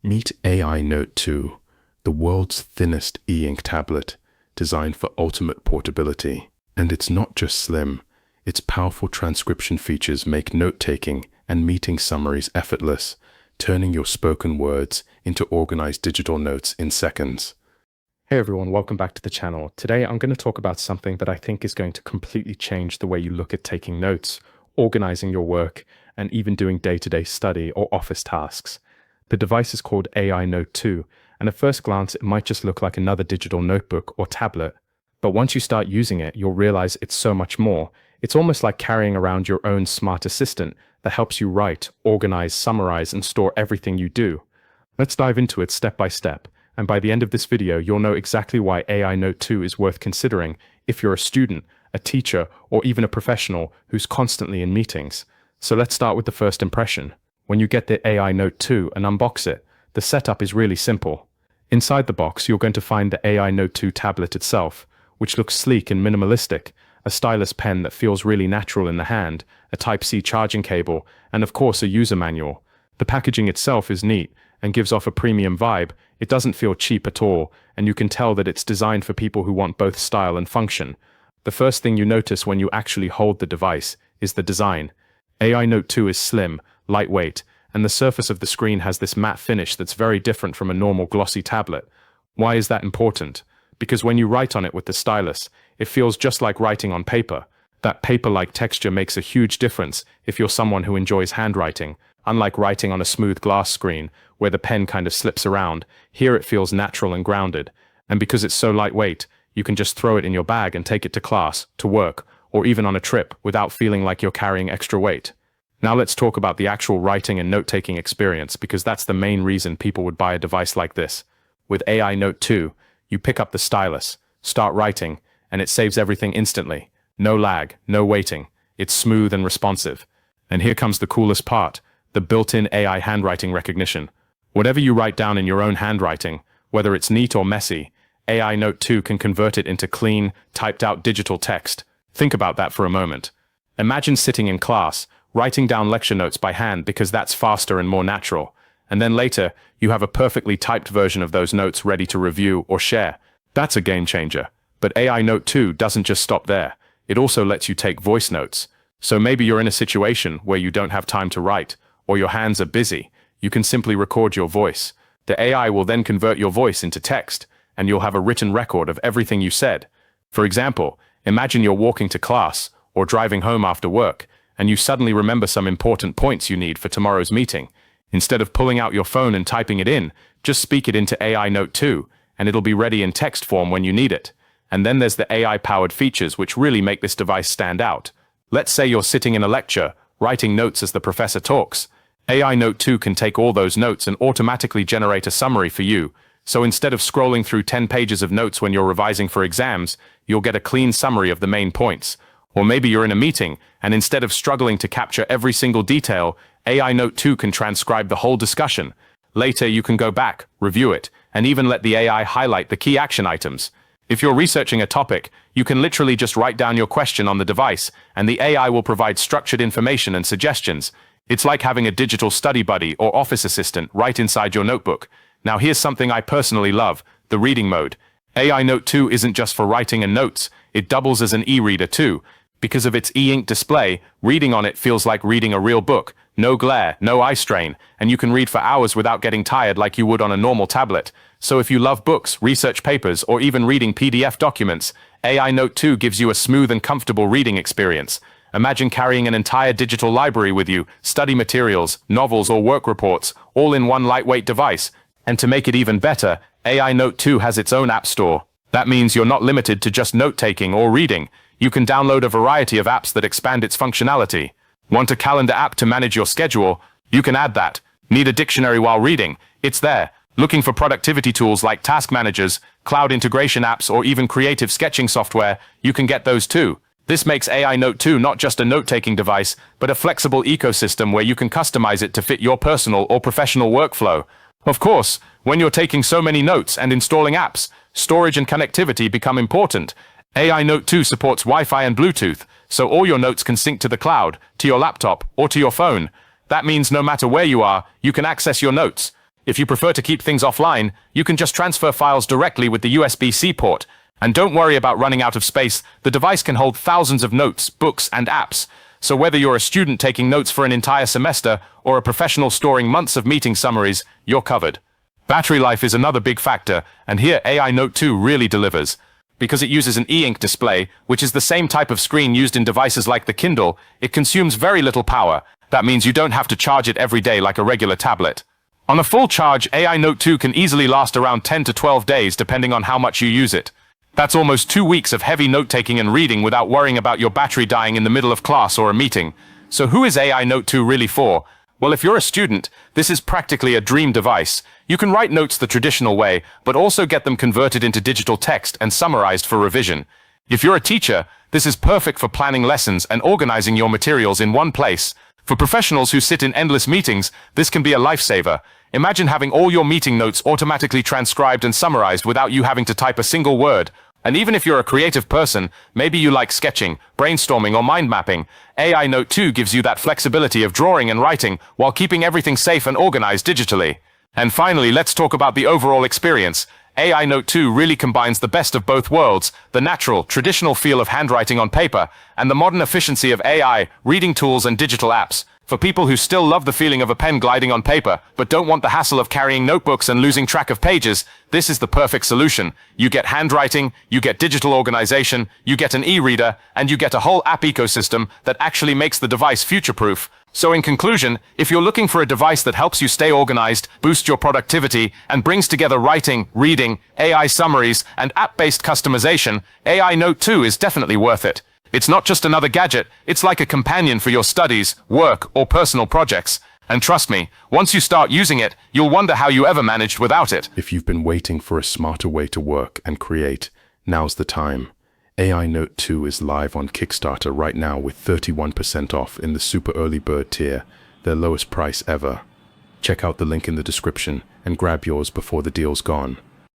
Meet AINOTE 2, the world's thinnest e-ink tablet, designed for ultimate portability. And it's not just slim, its powerful transcription features make note-taking and meeting summaries effortless, turning your spoken words into organized digital notes in seconds. Hey everyone, welcome back to the channel. Today I'm going to talk about something that I think is going to completely change the way you look at taking notes, organizing your work, and even doing day-to-day study or office tasks. The device is called AINOTE 2, and at first glance it might just look like another digital notebook or tablet. But once you start using it, you'll realize it's so much more. It's almost like carrying around your own smart assistant that helps you write, organize, summarize, and store everything you do. Let's dive into it step by step, and by the end of this video, you'll know exactly why AINOTE 2 is worth considering if you're a student, a teacher, or even a professional who's constantly in meetings. So let's start with the first impression. When you get the AINOTE 2 and unbox it, the setup is really simple. Inside the box, you're going to find the AINOTE 2 tablet itself, which looks sleek and minimalistic, a stylus pen that feels really natural in the hand, a Type-C charging cable, and of course a user manual. The packaging itself is neat and gives off a premium vibe. It doesn't feel cheap at all, and you can tell that it's designed for people who want both style and function. The first thing you notice when you actually hold the device is the design. AINOTE 2 is slim, lightweight, and the surface of the screen has this matte finish that's very different from a normal glossy tablet. Why is that important? Because when you write on it with the stylus, it feels just like writing on paper. That paper-like texture makes a huge difference if you're someone who enjoys handwriting. Unlike writing on a smooth glass screen, where the pen kind of slips around, here it feels natural and grounded. And because it's so lightweight, you can just throw it in your bag and take it to class, to work, or even on a trip without feeling like you're carrying extra weight. Now let's talk about the actual writing and note-taking experience, because that's the main reason people would buy a device like this. With AINOTE 2, you pick up the stylus, start writing, and it saves everything instantly. No lag, no waiting. It's smooth and responsive. And here comes the coolest part, the built-in AI handwriting recognition. Whatever you write down in your own handwriting, whether it's neat or messy, AINOTE 2 can convert it into clean, typed-out digital text. Think about that for a moment. Imagine sitting in class, writing down lecture notes by hand because that's faster and more natural. And then later, you have a perfectly typed version of those notes ready to review or share. That's a game changer. But AINOTE 2 doesn't just stop there. It also lets you take voice notes. So maybe you're in a situation where you don't have time to write, or your hands are busy. You can simply record your voice. The AI will then convert your voice into text, and you'll have a written record of everything you said. For example, imagine you're walking to class or driving home after work, and you suddenly remember some important points you need for tomorrow's meeting. Instead of pulling out your phone and typing it in, just speak it into AINOTE 2, and it'll be ready in text form when you need it. And then there's the AI-powered features which really make this device stand out. Let's say you're sitting in a lecture, writing notes as the professor talks. AINOTE 2 can take all those notes and automatically generate a summary for you. So instead of scrolling through 10 pages of notes when you're revising for exams, you'll get a clean summary of the main points. Or maybe you're in a meeting, and instead of struggling to capture every single detail, AINOTE 2 can transcribe the whole discussion. Later, you can go back, review it, and even let the AI highlight the key action items. If you're researching a topic, you can literally just write down your question on the device, and the AI will provide structured information and suggestions. It's like having a digital study buddy or office assistant right inside your notebook. Now here's something I personally love, the reading mode. AINOTE 2 isn't just for writing and notes, it doubles as an e-reader too. Because of its e-ink display, reading on it feels like reading a real book. No glare, no eye strain, and you can read for hours without getting tired like you would on a normal tablet. So if you love books, research papers, or even reading PDF documents, AINOTE 2 gives you a smooth and comfortable reading experience. Imagine carrying an entire digital library with you, study materials, novels, or work reports, all in one lightweight device. And to make it even better, AINOTE 2 has its own app store. That means you're not limited to just note-taking or reading. You can download a variety of apps that expand its functionality. Want a calendar app to manage your schedule? You can add that. Need a dictionary while reading? It's there. Looking for productivity tools like task managers, cloud integration apps, or even creative sketching software? You can get those too. This makes AINOTE 2 not just a note-taking device, but a flexible ecosystem where you can customize it to fit your personal or professional workflow. Of course, when you're taking so many notes and installing apps, storage and connectivity become important. AINOTE 2 supports Wi-Fi and Bluetooth, so all your notes can sync to the cloud, to your laptop, or to your phone. That means no matter where you are, you can access your notes. If you prefer to keep things offline, you can just transfer files directly with the USB-C port. And don't worry about running out of space. The device can hold thousands of notes, books, and apps. So whether you're a student taking notes for an entire semester or a professional storing months of meeting summaries, you're covered. Battery life is another big factor, and here AINOTE 2 really delivers. Because it uses an e-ink display, which is the same type of screen used in devices like the Kindle, it consumes very little power. That means you don't have to charge it every day like a regular tablet. On a full charge, AINOTE 2 can easily last around 10 to 12 days depending on how much you use it. That's almost 2 weeks of heavy note-taking and reading without worrying about your battery dying in the middle of class or a meeting. So who is AINOTE 2 really for? Well, if you're a student, this is practically a dream device. You can write notes the traditional way, but also get them converted into digital text and summarized for revision. If you're a teacher, this is perfect for planning lessons and organizing your materials in one place. For professionals who sit in endless meetings, this can be a lifesaver. Imagine having all your meeting notes automatically transcribed and summarized without you having to type a single word. And even if you're a creative person, maybe you like sketching, brainstorming, or mind mapping, AINOTE 2 gives you that flexibility of drawing and writing while keeping everything safe and organized digitally. And finally, let's talk about the overall experience. AINOTE 2 really combines the best of both worlds, the natural, traditional feel of handwriting on paper, and the modern efficiency of AI, reading tools, and digital apps. For people who still love the feeling of a pen gliding on paper, but don't want the hassle of carrying notebooks and losing track of pages, this is the perfect solution. You get handwriting, you get digital organization, you get an e-reader, and you get a whole app ecosystem that actually makes the device future-proof. So in conclusion, if you're looking for a device that helps you stay organized, boost your productivity, and brings together writing, reading, AI summaries, and app-based customization, AINOTE 2 is definitely worth it. It's not just another gadget, it's like a companion for your studies, work, or personal projects. And trust me, once you start using it, you'll wonder how you ever managed without it. If you've been waiting for a smarter way to work and create, now's the time. AINOTE 2 is live on Kickstarter right now with 31% off in the super early bird tier, their lowest price ever. Check out the link in the description and grab yours before the deal's gone.